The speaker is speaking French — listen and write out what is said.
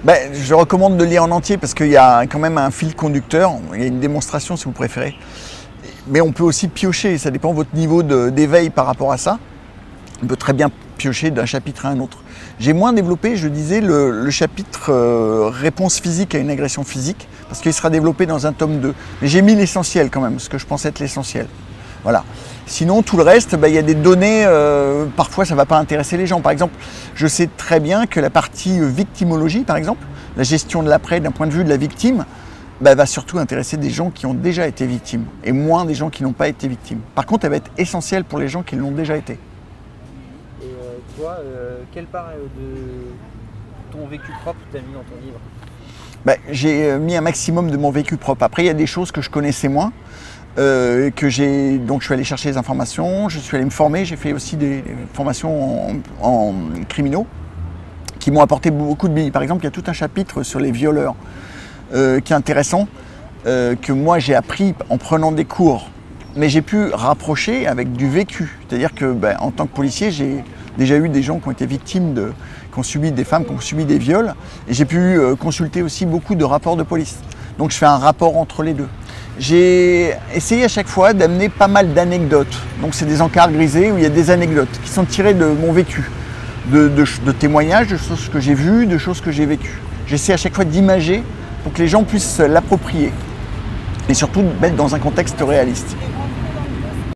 Je recommande de lire en entier parce qu'il y a quand même un fil conducteur, il y a une démonstration si vous préférez. Mais on peut aussi piocher, ça dépend de votre niveau d'éveil par rapport à ça. On peut très bien piocher d'un chapitre à un autre. J'ai moins développé, je disais, le chapitre réponse physique à une agression physique, parce qu'il sera développé dans un tome 2. Mais j'ai mis l'essentiel quand même, ce que je pensais être l'essentiel. Voilà. Sinon, tout le reste, il y a des données, parfois ça ne va pas intéresser les gens. Par exemple, je sais très bien que la partie victimologie, par exemple, la gestion de l'après d'un point de vue de la victime, va surtout intéresser des gens qui ont déjà été victimes, et moins des gens qui n'ont pas été victimes. Par contre, elle va être essentielle pour les gens qui l'ont déjà été. Et toi, quelle part de ton vécu propre tu as mis dans ton livre? J'ai mis un maximum de mon vécu propre. Après, il y a des choses que je connaissais moins. Donc je suis allé chercher des informations, je suis allé me former, j'ai fait aussi des formations en criminaux qui m'ont apporté beaucoup de billes. Par exemple, il y a tout un chapitre sur les violeurs qui est intéressant, que moi j'ai appris en prenant des cours, mais j'ai pu rapprocher avec du vécu. C'est-à-dire que en tant que policier, j'ai déjà eu des gens qui ont été victimes qui ont subi des femmes, qui ont subi des viols, et j'ai pu consulter aussi beaucoup de rapports de police. Donc je fais un rapport entre les deux. J'ai essayé à chaque fois d'amener pas mal d'anecdotes. Donc c'est des encarts grisés où il y a des anecdotes qui sont tirées de mon vécu, de témoignages, de choses que j'ai vues, de choses que j'ai vécues. J'essaie à chaque fois d'imager pour que les gens puissent l'approprier et surtout mettre dans un contexte réaliste.